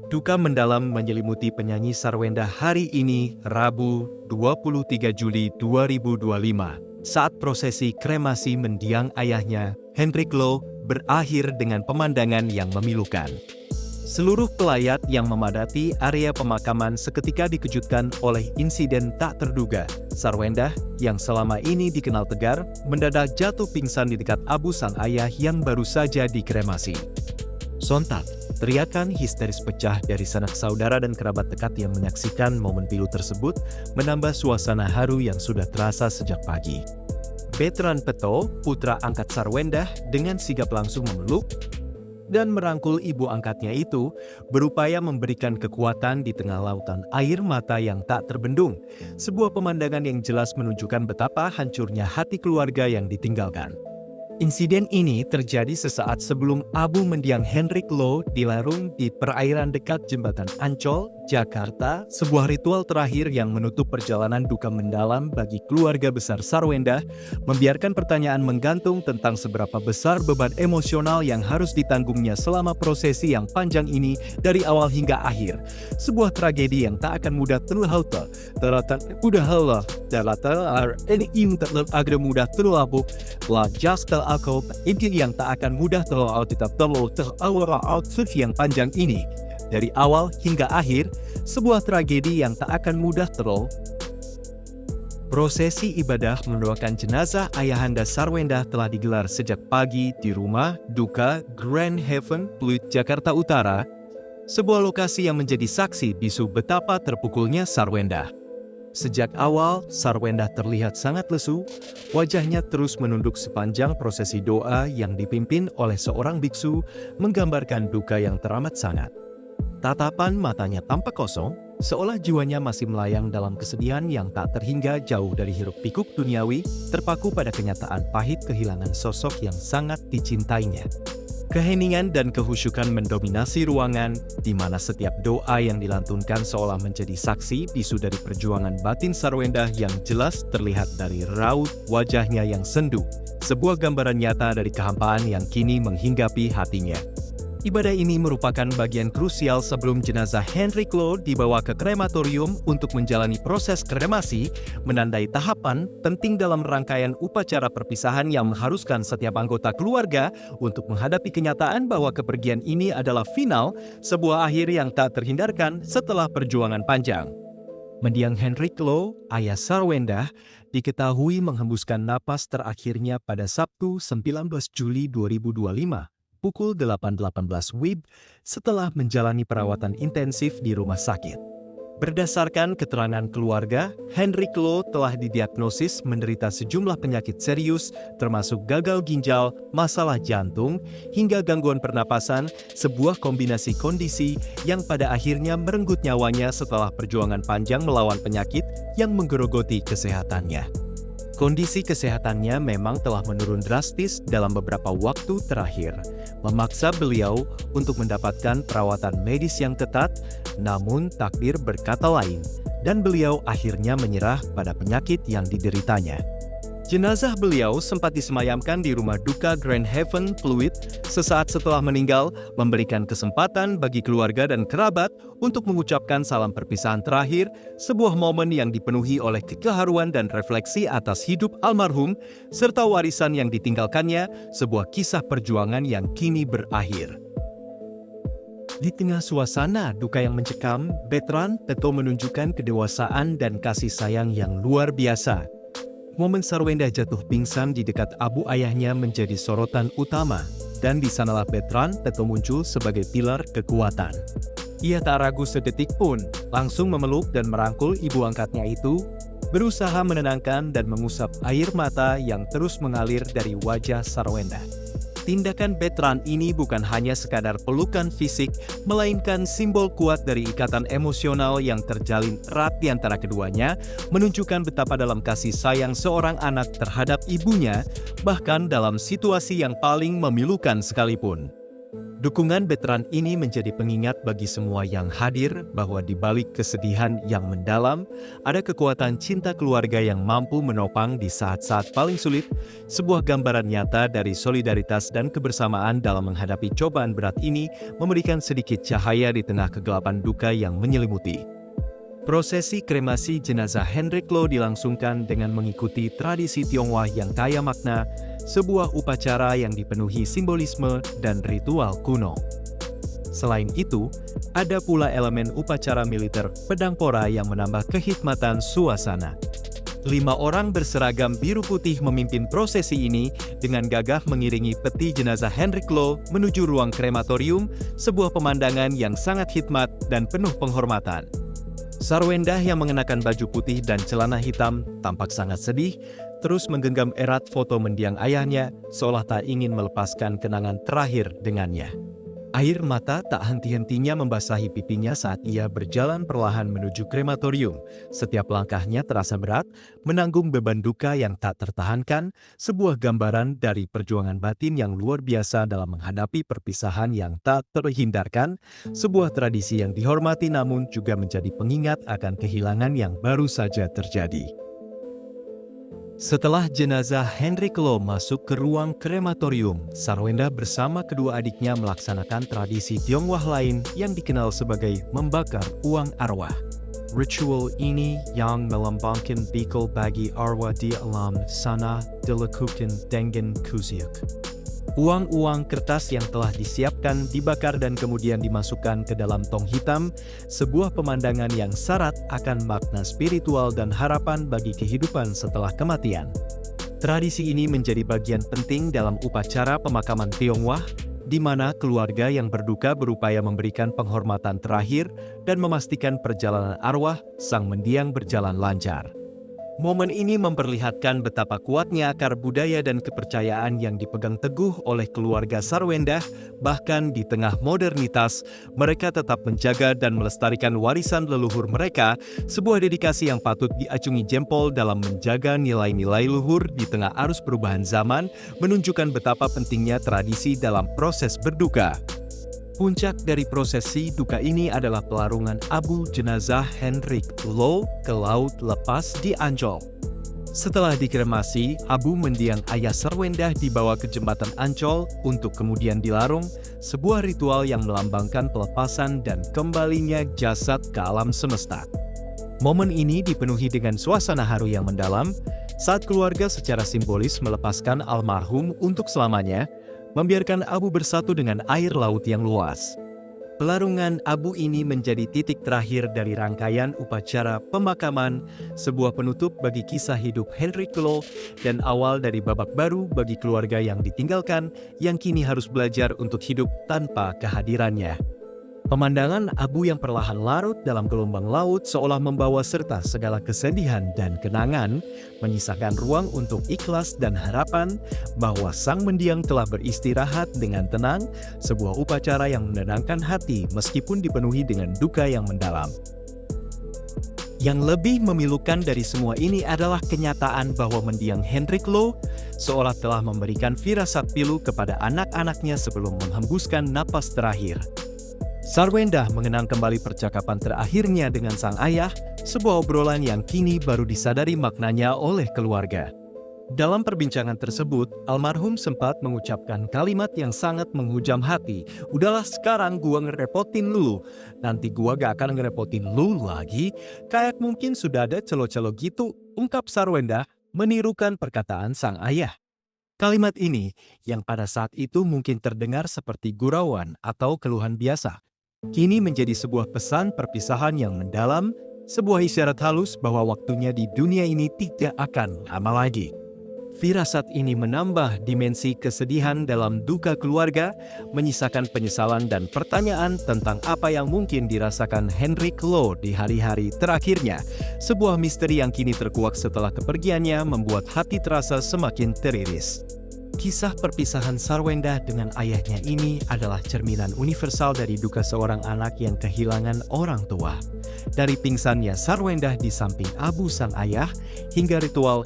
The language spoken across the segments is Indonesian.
Duka mendalam menyelimuti penyanyi Sarwenda hari ini, Rabu, 23 Juli 2025, saat prosesi kremasi mendiang ayahnya, Hendrik Lohn, berakhir dengan pemandangan yang memilukan. Seluruh pelayat yang memadati area pemakaman seketika dikejutkan oleh insiden tak terduga. Sarwenda, yang selama ini dikenal tegar, mendadak jatuh pingsan di dekat abu sang ayah yang baru saja dikremasi. Sontak, teriakan histeris pecah dari sanak saudara dan kerabat dekat yang menyaksikan momen pilu tersebut menambah suasana haru yang sudah terasa sejak pagi. Bertrand Peto, putra angkat Sarwenda, dengan sigap langsung memeluk dan merangkul ibu angkatnya itu, berupaya memberikan kekuatan di tengah lautan air mata yang tak terbendung. Sebuah pemandangan yang jelas menunjukkan betapa hancurnya hati keluarga yang ditinggalkan. Insiden ini terjadi sesaat sebelum abu mendiang Hendrik Lohn dilarung di perairan dekat Jembatan Ancol, Jakarta, sebuah ritual terakhir yang menutup perjalanan duka mendalam bagi keluarga besar Sarwenda, membiarkan pertanyaan menggantung tentang seberapa besar beban emosional yang harus ditanggungnya selama prosesi yang panjang ini dari awal hingga akhir. Sebuah tragedi yang tak akan mudah terlalu yang tak akan mudah yang panjang ini. Dari awal hingga akhir, sebuah tragedi yang tak akan mudah Prosesi ibadah mendoakan jenazah ayahanda Sarwenda telah digelar sejak pagi di rumah duka Grand Haven, Pluit, Jakarta Utara, sebuah lokasi yang menjadi saksi bisu betapa terpukulnya Sarwenda. Sejak awal, Sarwenda terlihat sangat lesu, wajahnya terus menunduk sepanjang prosesi doa yang dipimpin oleh seorang biksu, menggambarkan duka yang teramat sangat. Tatapan matanya tampak kosong, seolah jiwanya masih melayang dalam kesedihan yang tak terhingga jauh dari hiruk-pikuk duniawi, terpaku pada kenyataan pahit kehilangan sosok yang sangat dicintainya. Keheningan dan kehusyukan mendominasi ruangan, di mana setiap doa yang dilantunkan seolah menjadi saksi bisu dari perjuangan batin Sarwenda yang jelas terlihat dari raut wajahnya yang sendu, sebuah gambaran nyata dari kehampaan yang kini menghinggapi hatinya. Ibadah ini merupakan bagian krusial sebelum jenazah Hendrik Lohn dibawa ke krematorium untuk menjalani proses kremasi, menandai tahapan penting dalam rangkaian upacara perpisahan yang mengharuskan setiap anggota keluarga untuk menghadapi kenyataan bahwa kepergian ini adalah final, sebuah akhir yang tak terhindarkan setelah perjuangan panjang. Mendiang Hendrik Lohn, ayah Sarwenda, diketahui menghembuskan napas terakhirnya pada Sabtu 19 Juli 2025. Pukul 8.18 WIB setelah menjalani perawatan intensif di rumah sakit. Berdasarkan keterangan keluarga, Hendrik Lohn telah didiagnosis menderita sejumlah penyakit serius termasuk gagal ginjal, masalah jantung, hingga gangguan pernapasan, sebuah kombinasi kondisi yang pada akhirnya merenggut nyawanya setelah perjuangan panjang melawan penyakit yang menggerogoti kesehatannya. Kondisi kesehatannya memang telah menurun drastis dalam beberapa waktu terakhir, memaksa beliau untuk mendapatkan perawatan medis yang ketat, namun takdir berkata lain, dan beliau akhirnya menyerah pada penyakit yang dideritanya. Jenazah beliau sempat disemayamkan di rumah duka Grand Haven, Pluit, sesaat setelah meninggal, memberikan kesempatan bagi keluarga dan kerabat untuk mengucapkan salam perpisahan terakhir, sebuah momen yang dipenuhi oleh keharuan dan refleksi atas hidup almarhum, serta warisan yang ditinggalkannya, sebuah kisah perjuangan yang kini berakhir. Di tengah suasana duka yang mencekam, Bertrand Peto menunjukkan kedewasaan dan kasih sayang yang luar biasa. Momen Sarwenda jatuh pingsan di dekat abu ayahnya menjadi sorotan utama, dan di sanalah Bertrand Peto muncul sebagai pilar kekuatan. Ia tak ragu sedetik pun, langsung memeluk dan merangkul ibu angkatnya itu, berusaha menenangkan dan mengusap air mata yang terus mengalir dari wajah Sarwenda. Tindakan Bertrand ini bukan hanya sekadar pelukan fisik, melainkan simbol kuat dari ikatan emosional yang terjalin erat di antara keduanya, menunjukkan betapa dalam kasih sayang seorang anak terhadap ibunya, bahkan dalam situasi yang paling memilukan sekalipun. Dukungan veteran ini menjadi pengingat bagi semua yang hadir bahwa di balik kesedihan yang mendalam, ada kekuatan cinta keluarga yang mampu menopang di saat-saat paling sulit, sebuah gambaran nyata dari solidaritas dan kebersamaan dalam menghadapi cobaan berat ini memberikan sedikit cahaya di tengah kegelapan duka yang menyelimuti. Prosesi kremasi jenazah Hendrik Loh dilangsungkan dengan mengikuti tradisi Tionghoa yang kaya makna, sebuah upacara yang dipenuhi simbolisme dan ritual kuno. Selain itu, ada pula elemen upacara militer pedang pora yang menambah kehikmatan suasana. 5 orang berseragam biru putih memimpin prosesi ini dengan gagah mengiringi peti jenazah Hendrik Loh menuju ruang krematorium, sebuah pemandangan yang sangat hikmat dan penuh penghormatan. Sarwendah yang mengenakan baju putih dan celana hitam tampak sangat sedih, terus menggenggam erat foto mendiang ayahnya seolah tak ingin melepaskan kenangan terakhir dengannya. Air mata tak henti-hentinya membasahi pipinya saat ia berjalan perlahan menuju krematorium. Setiap langkahnya terasa berat, menanggung beban duka yang tak tertahankan, sebuah gambaran dari perjuangan batin yang luar biasa dalam menghadapi perpisahan yang tak terhindarkan, sebuah tradisi yang dihormati namun juga menjadi pengingat akan kehilangan yang baru saja terjadi. Setelah jenazah Hendrik Loh masuk ke ruang krematorium, Sarwendah bersama kedua adiknya melaksanakan tradisi Tionghoa lain yang dikenal sebagai membakar uang arwah. Ritual ini yang melambangkan bekal bagi arwah di alam sana dilakukan dengan kusyuk. Uang-uang kertas yang telah disiapkan dibakar dan kemudian dimasukkan ke dalam tong hitam, sebuah pemandangan yang syarat akan makna spiritual dan harapan bagi kehidupan setelah kematian. Tradisi ini menjadi bagian penting dalam upacara pemakaman Tionghoa, di mana keluarga yang berduka berupaya memberikan penghormatan terakhir dan memastikan perjalanan arwah sang mendiang berjalan lancar. Momen ini memperlihatkan betapa kuatnya akar budaya dan kepercayaan yang dipegang teguh oleh keluarga Sarwendah, bahkan di tengah modernitas, mereka tetap menjaga dan melestarikan warisan leluhur mereka, sebuah dedikasi yang patut diacungi jempol dalam menjaga nilai-nilai luhur di tengah arus perubahan zaman, menunjukkan betapa pentingnya tradisi dalam proses berduka. Puncak dari prosesi duka ini adalah pelarungan abu jenazah Hendrik Loh ke laut lepas di Ancol. Setelah dikremasi, abu mendiang ayah Sarwendah dibawa ke jembatan Ancol untuk kemudian dilarung, sebuah ritual yang melambangkan pelepasan dan kembalinya jasad ke alam semesta. Momen ini dipenuhi dengan suasana haru yang mendalam, saat keluarga secara simbolis melepaskan almarhum untuk selamanya, membiarkan abu bersatu dengan air laut yang luas. Pelarungan abu ini menjadi titik terakhir dari rangkaian upacara pemakaman, sebuah penutup bagi kisah hidup Hendrik Loh dan awal dari babak baru bagi keluarga yang ditinggalkan, yang kini harus belajar untuk hidup tanpa kehadirannya. Pemandangan abu yang perlahan larut dalam gelombang laut seolah membawa serta segala kesedihan dan kenangan, menyisakan ruang untuk ikhlas dan harapan bahwa sang mendiang telah beristirahat dengan tenang, sebuah upacara yang menenangkan hati meskipun dipenuhi dengan duka yang mendalam. Yang lebih memilukan dari semua ini adalah kenyataan bahwa mendiang Hendrik Loh seolah telah memberikan firasat pilu kepada anak-anaknya sebelum menghembuskan napas terakhir. Sarwendah mengenang kembali percakapan terakhirnya dengan sang ayah, sebuah obrolan yang kini baru disadari maknanya oleh keluarga. Dalam perbincangan tersebut, almarhum sempat mengucapkan kalimat yang sangat menghujam hati. "Udahlah sekarang gua ngerepotin lu, nanti gua gak akan ngerepotin lu lagi. Kayak mungkin sudah ada celo-celo gitu," ungkap Sarwendah menirukan perkataan sang ayah. Kalimat ini, yang pada saat itu mungkin terdengar seperti gurauan atau keluhan biasa, kini menjadi sebuah pesan perpisahan yang mendalam, sebuah isyarat halus bahwa waktunya di dunia ini tidak akan lama lagi. Firasat ini menambah dimensi kesedihan dalam duka keluarga, menyisakan penyesalan dan pertanyaan tentang apa yang mungkin dirasakan Hendrik Loh di hari-hari terakhirnya. Sebuah misteri yang kini terkuak setelah kepergiannya membuat hati terasa semakin teriris. Kisah perpisahan Sarwendah dengan ayahnya ini adalah cerminan universal dari duka seorang anak yang kehilangan orang tua. Dari pingsannya Sarwendah di samping abu sang ayah, hingga ritual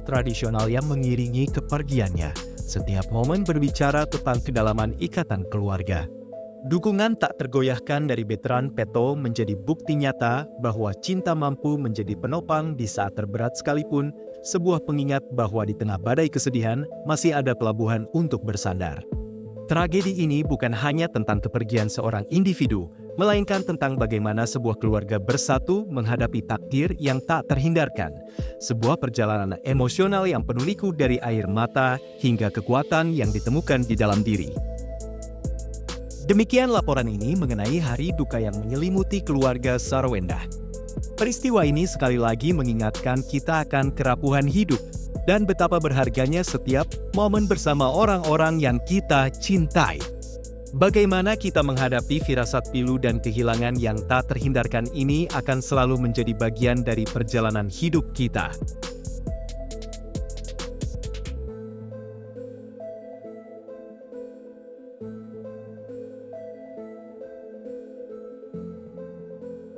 tradisional yang mengiringi kepergiannya. Setiap momen berbicara tentang kedalaman ikatan keluarga. Dukungan tak tergoyahkan dari veteran Peto menjadi bukti nyata bahwa cinta mampu menjadi penopang di saat terberat sekalipun, sebuah pengingat bahwa di tengah badai kesedihan masih ada pelabuhan untuk bersandar. Tragedi ini bukan hanya tentang kepergian seorang individu, melainkan tentang bagaimana sebuah keluarga bersatu menghadapi takdir yang tak terhindarkan. Sebuah perjalanan emosional yang penuh liku dari air mata hingga kekuatan yang ditemukan di dalam diri. Demikian laporan ini mengenai hari duka yang menyelimuti keluarga Sarwendah. Peristiwa ini sekali lagi mengingatkan kita akan kerapuhan hidup dan betapa berharganya setiap momen bersama orang-orang yang kita cintai. Bagaimana kita menghadapi firasat pilu dan kehilangan yang tak terhindarkan ini akan selalu menjadi bagian dari perjalanan hidup kita.